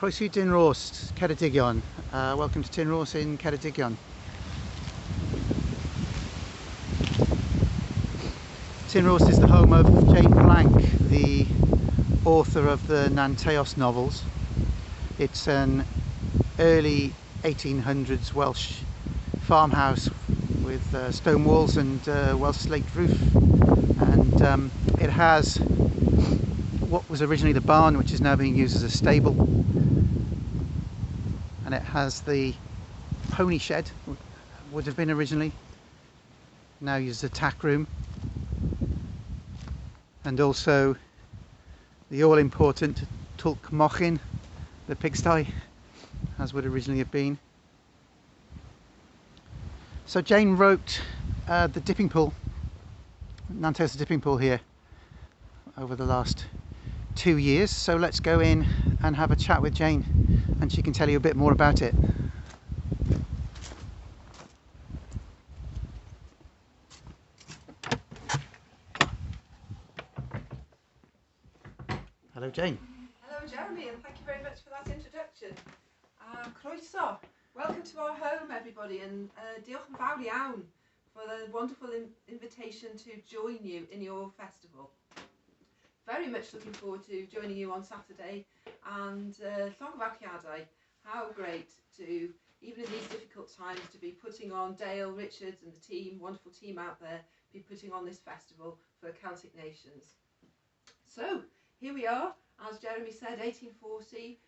Croeso Dyn Rost, Ceredigion. Welcome to Dyn Rost in Ceredigion. Dyn Rost is the home of Jane Blank, the author of the Nanteos novels. It's an early 1800s Welsh farmhouse with stone walls and Welsh slate roof, and it has what was originally the barn, which is now being used as a stable, and it has the pony shed, would have been originally, now used as a tack room, and also the all-important Tulk Mochin, the pigsty, as would originally have been. So Jane wrote the dipping pool, Nanteos dipping pool here, over the last 2 years. So let's go in and have a chat with Jane, and she can tell you a bit more about it. Hello Jane. Hello Jeremy, and thank you very much for that introduction. Croeso. Welcome to our home everybody, and diolch yn fawr iawn for the wonderful invitation to join you in your festival. Very much looking forward to joining you on Saturday, and llongyfarchiadau, how great to, even in these difficult times, to be putting on, Dale, Richards and the team, wonderful team out there, be putting on this festival for Celtic nations. So here we are, as Jeremy said, 1840,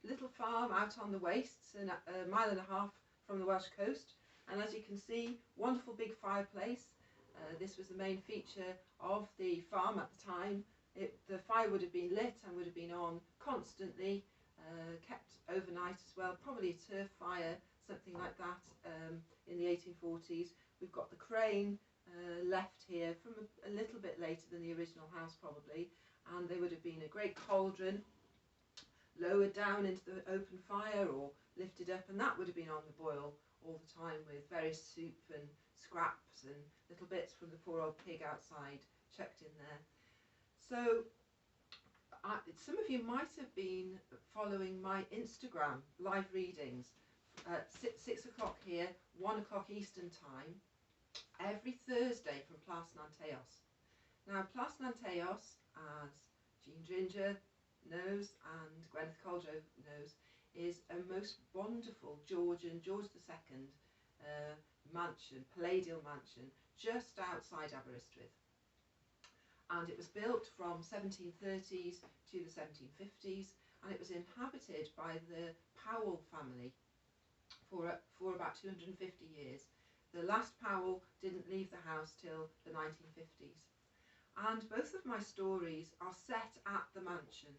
little farm out on the wastes, and a mile and a half from the Welsh coast, and as you can see, wonderful big fireplace. This was the main feature of the farm at the time. The fire would have been lit and would have been on constantly, kept overnight as well, probably a turf fire, something like that, in the 1840s. We've got the crane left here from a little bit later than the original house probably, and there would have been a great cauldron lowered down into the open fire or lifted up, and that would have been on the boil all the time, with various soup and scraps and little bits from the poor old pig outside chucked in there. So some of you might have been following my Instagram live readings at 6 o'clock here, 1 o'clock Eastern time, every Thursday from Plas Nanteos. Now Plas Nanteos, as Jean Ginger knows and Gwyneth Coldrow knows, is a most wonderful George II mansion, palatial mansion, just outside Aberystwyth. And it was built from 1730s to the 1750s, and it was inhabited by the Powell family for about 250 years. The last Powell didn't leave the house till the 1950s. And both of my stories are set at the mansion.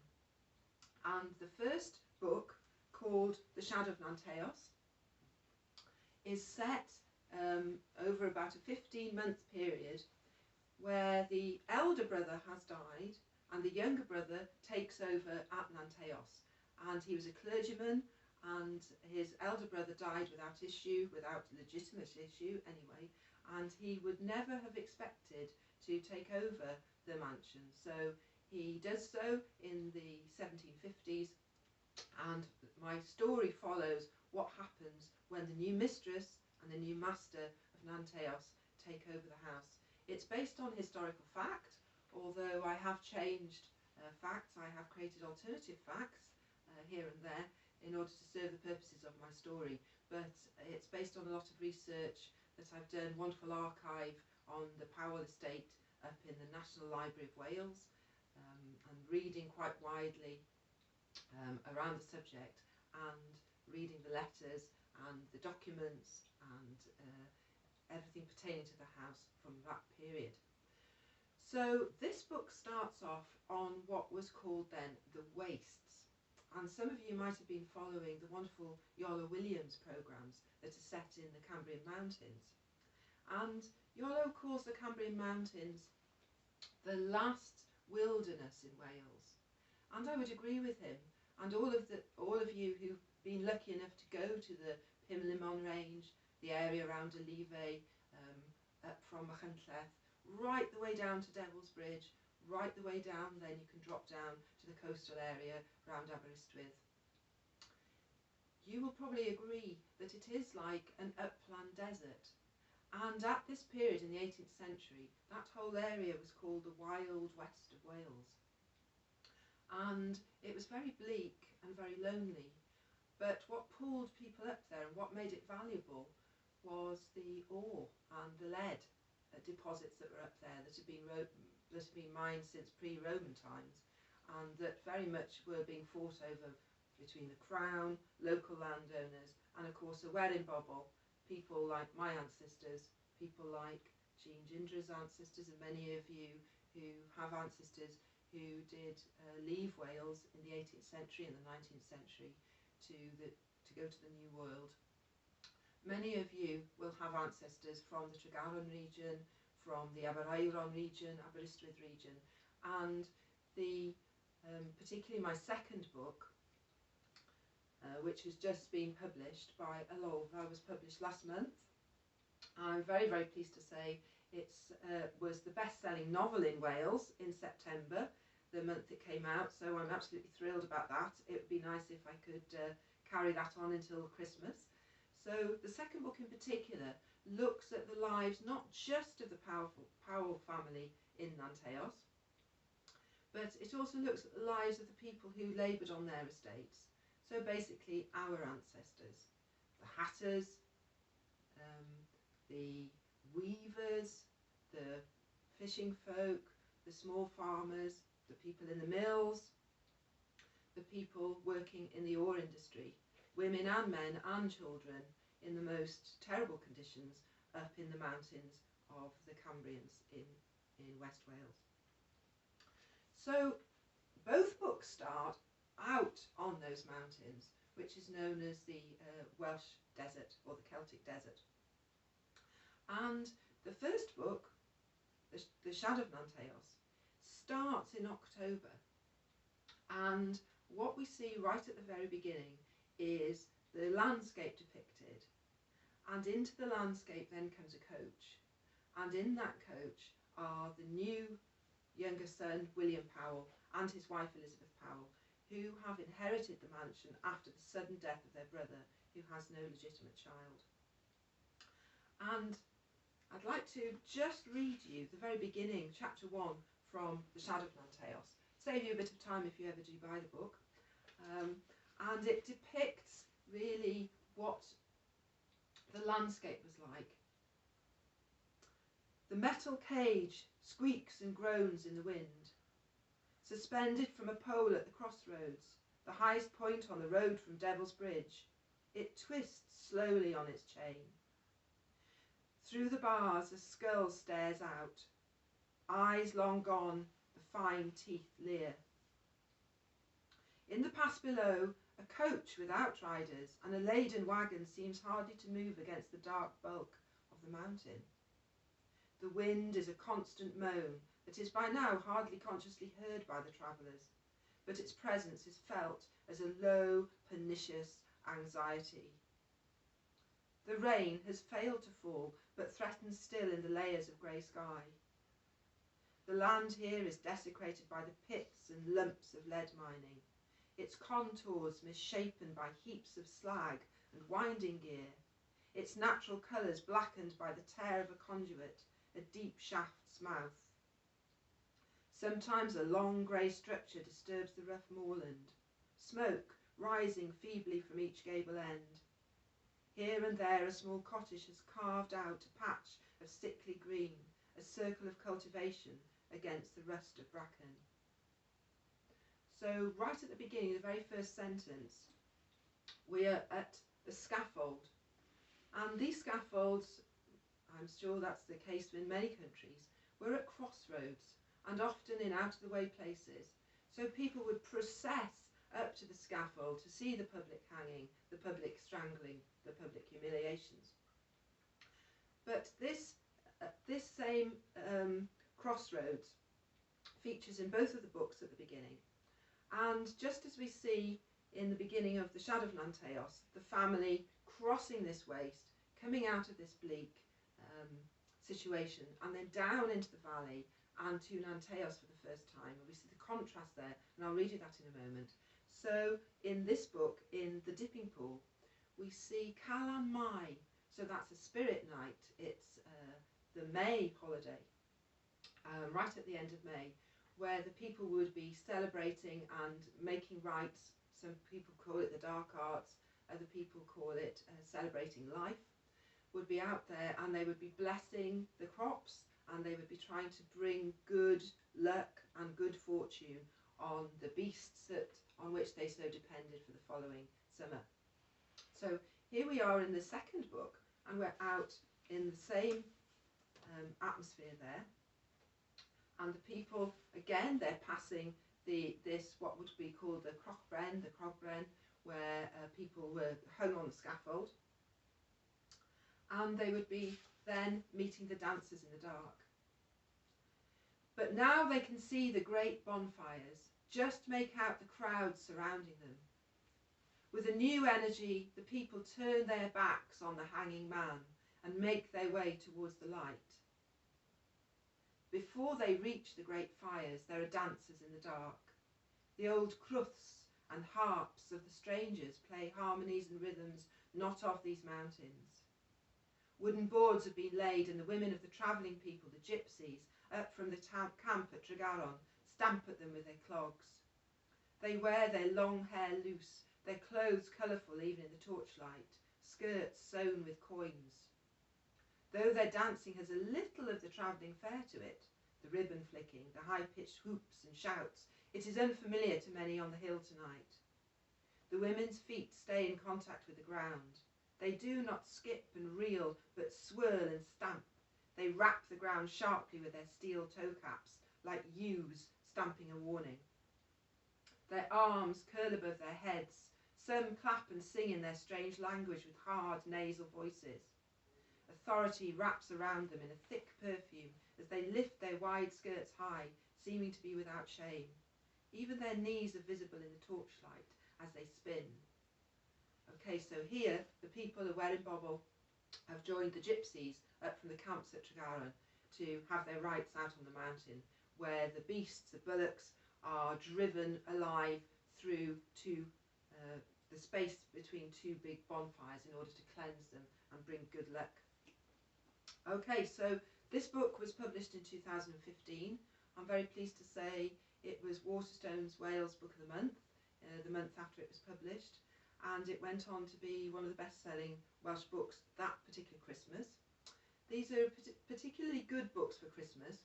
And the first book, called The Shadow of Montaos, is set over about a 15-month period, where the elder brother has died and the younger brother takes over at Nanteos. And he was a clergyman, and his elder brother died without issue, without legitimate issue anyway, and he would never have expected to take over the mansion. So he does so in the 1750s, and my story follows what happens when the new mistress and the new master of Nanteos take over the house. It's based on historical fact, although I have changed facts. I have created alternative facts here and there in order to serve the purposes of my story, but it's based on a lot of research that I've done, wonderful archive on the Powell estate up in the National Library of Wales, and reading quite widely around the subject, and reading the letters and the documents and everything pertaining to the house from that period. So this book starts off on what was called then the Wastes, and some of you might have been following the wonderful Iolo Williams programmes that are set in the Cambrian Mountains, and Iolo calls the Cambrian Mountains the last wilderness in Wales, and I would agree with him, and all of you who've been lucky enough to go to the Pumlimon range, the area around Alive, up from Machynlleth, right the way down to Devil's Bridge, right the way down, then you can drop down to the coastal area around Aberystwyth. you will probably agree that it is like an upland desert. And at this period in the 18th century, that whole area was called the Wild West of Wales. And it was very bleak and very lonely. But what pulled people up there and what made it valuable was the ore and the lead deposits that were up there that had been mined since pre-Roman times, and that very much were being fought over between the Crown, local landowners, and of course a wedding bubble, people like my ancestors, people like Jean Gindra's ancestors, and many of you who have ancestors who did leave Wales in the 18th century and the 19th century to go to the New World. Many of you will have ancestors from the Tregaron region, from the Aberaeron region, Aberystwyth region, and particularly my second book, which has just been published by Alolva, was published last month. I'm very, very pleased to say it was the best-selling novel in Wales in September, the month it came out, so I'm absolutely thrilled about that. It would be nice if I could carry that on until Christmas. So the second book in particular looks at the lives not just of the Powell family in Nanteos, but it also looks at the lives of the people who laboured on their estates. So basically our ancestors, the hatters, the weavers, the fishing folk, the small farmers, the people in the mills, the people working in the ore industry, women and men and children in the most terrible conditions up in the mountains of the Cambrians in West Wales. So both books start out on those mountains, which is known as the Welsh desert or the Celtic desert. And the first book, the Shadow of Montaos, starts in October, and what we see right at the very beginning is the landscape depicted, and into the landscape then comes a coach, and in that coach are the new younger son William Powell and his wife Elizabeth Powell, who have inherited the mansion after the sudden death of their brother, who has no legitimate child. And I'd like to just read you the very beginning, chapter 1, from the Shadow of Nanteos. Save you a bit of time if you ever do buy the book. And it depicts really what the landscape was like. The metal cage squeaks and groans in the wind. Suspended from a pole at the crossroads, the highest point on the road from Devil's Bridge, it twists slowly on its chain. Through the bars a skull stares out, eyes long gone, the fine teeth leer. In the pass below, a coach with outriders and a laden wagon seems hardly to move against the dark bulk of the mountain. The wind is a constant moan that is by now hardly consciously heard by the travellers, but its presence is felt as a low, pernicious anxiety. The rain has failed to fall, but threatens still in the layers of grey sky. The land here is desecrated by the pits and lumps of lead mining, its contours misshapen by heaps of slag and winding gear, its natural colours blackened by the tear of a conduit, a deep shaft's mouth. Sometimes a long grey structure disturbs the rough moorland, smoke rising feebly from each gable end. Here and there a small cottage has carved out a patch of sickly green, a circle of cultivation against the rust of bracken. So right at the beginning, the very first sentence, we are at the scaffold. And these scaffolds, I'm sure that's the case in many countries, were at crossroads and often in out-of-the-way places. So people would process up to the scaffold to see the public hanging, the public strangling, the public humiliations. But this same crossroads features in both of the books at the beginning. And just as we see in the beginning of the Shadow of Nanteos, the family crossing this waste, coming out of this bleak situation, and then down into the valley and to Nanteos for the first time, and we see the contrast there, and I'll read you that in a moment. So in this book, in The Dipping Pool, we see Calan Mai, so that's a spirit night. It's the May holiday, right at the end of May, where the people would be celebrating and making rites. Some people call it the dark arts, other people call it celebrating life, would be out there and they would be blessing the crops, and they would be trying to bring good luck and good fortune on the beasts on which they so depended for the following summer. So here we are in the second book, and we're out in the same atmosphere there, and the people, again, they're passing this what would be called the Crogbren, where people were hung on the scaffold, and they would be then meeting the dancers in the dark. But now they can see the great bonfires, just make out the crowds surrounding them. With a new energy, the people turn their backs on the hanging man and make their way towards the light. Before they reach the great fires, there are dancers in the dark. The old crwths and harps of the strangers play harmonies and rhythms not of these mountains. Wooden boards have been laid, and the women of the travelling people, the gypsies, up from the camp at Tregaron, stamp at them with their clogs. They wear their long hair loose, their clothes colourful even in the torchlight, skirts sewn with coins. Though their dancing has a little of the travelling fair to it, the ribbon flicking, the high-pitched whoops and shouts, it is unfamiliar to many on the hill tonight. The women's feet stay in contact with the ground. They do not skip and reel, but swirl and stamp. They rap the ground sharply with their steel toe caps, like ewes stamping a warning. Their arms curl above their heads. Some clap and sing in their strange language with hard nasal voices. Authority wraps around them in a thick perfume as they lift their wide skirts high, seeming to be without shame. Even their knees are visible in the torchlight as they spin. Okay, so here the people of Werin-Bobble have joined the gypsies up from the camps at Tregaron to have their rites out on the mountain, where the beasts, the bullocks, are driven alive through the space between two big bonfires in order to cleanse them and bring good luck. Okay, so this book was published in 2015. I'm very pleased to say it was Waterstone's Wales Book of the month after it was published, and it went on to be one of the best-selling Welsh books that particular Christmas. These are particularly good books for Christmas.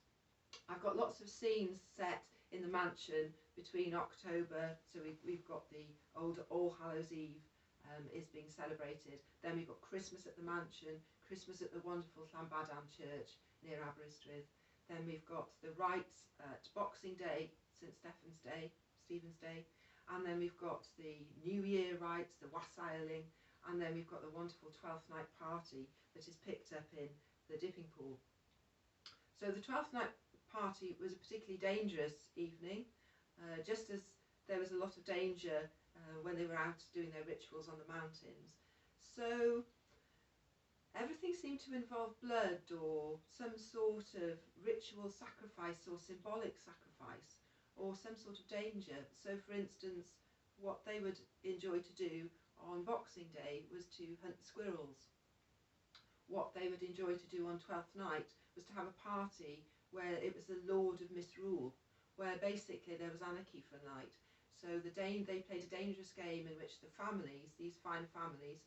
I've got lots of scenes set in the mansion between October, so we've got the old All Hallows Eve is being celebrated. Then we've got Christmas at the mansion, Christmas at the wonderful Llanbadarn Church near Aberystwyth. Then we've got the rites at Boxing Day, St Stephen's Day, Stephen's Day, and then we've got the New Year rites, the wassailing, and then we've got the wonderful 12th night party that is picked up in the dipping pool. So the 12th night party was a particularly dangerous evening, just as there was a lot of danger when they were out doing their rituals on the mountains. So everything seemed to involve blood or some sort of ritual sacrifice or symbolic sacrifice or some sort of danger. So for instance, what they would enjoy to do on Boxing Day was to hunt squirrels. What they would enjoy to do on 12th night was to have a party where it was the Lord of Misrule, where basically there was anarchy for a night. So they played a dangerous game in which the families, these fine families,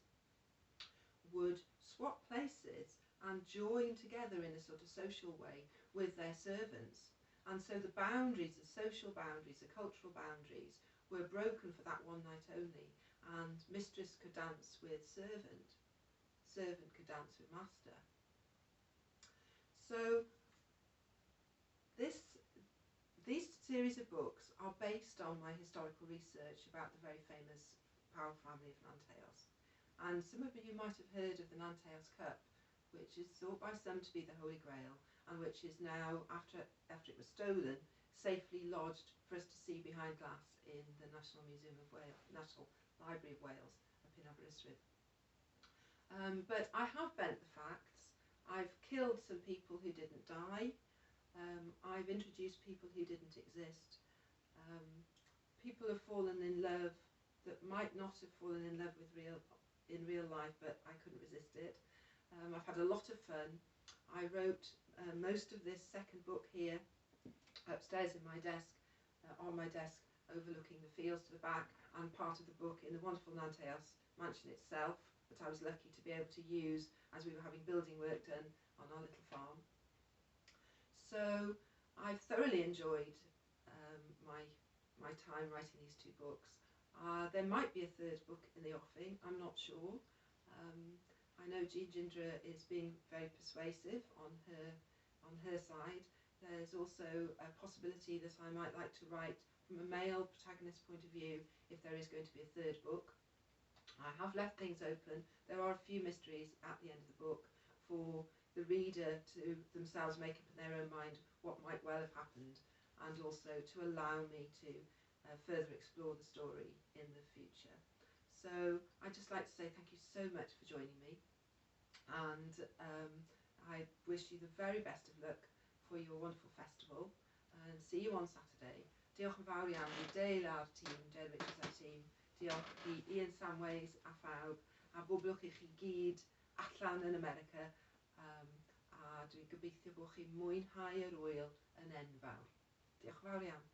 would swap places and join together in a sort of social way with their servants. And so the boundaries, the social boundaries, the cultural boundaries were broken for that one night only, and mistress could dance with servant, servant could dance with master. So these series of books are based on my historical research about the very famous powerful family of Nanteos. And some of you might have heard of the Nanteos Cup, which is thought by some to be the Holy Grail, and which is now, after it was stolen, safely lodged for us to see behind glass in the National Museum of Wales, National Library of Wales, up in Aberystwyth. But I have bent the facts. I've killed some people who didn't die. I've introduced people who didn't exist. People have fallen in love that might not have fallen in love with real in real life, but I couldn't resist it. I've had a lot of fun. I wrote most of this second book here upstairs in my desk, on my desk, overlooking the fields to the back, and part of the book in the wonderful Nanteos mansion itself that I was lucky to be able to use as we were having building work done on our little farm. So I've thoroughly enjoyed my time writing these two books. There might be a third book in the offing, I'm not sure. I know Gindra is being very persuasive on her side. There's also a possibility that I might like to write from a male protagonist point of view if there is going to be a third book. I have left things open. There are a few mysteries at the end of the book for the reader to themselves make up in their own mind what might well have happened, and also to allow me to further explore the story in the future. So I'd just like to say thank you so much for joining me, and I wish you the very best of luck for your wonderful festival, and see you on Saturday. Diolch yn fawr iawn i Dale a'r tîm, Dale Richards a'r tîm. Diolch i Ian Samways a phawb, a boblwch i chi gyd allan yn America, a dwi'n gobeithio bod chi'n mwynhau yr wyl yn enfawr. Diolch yn fawr iawn.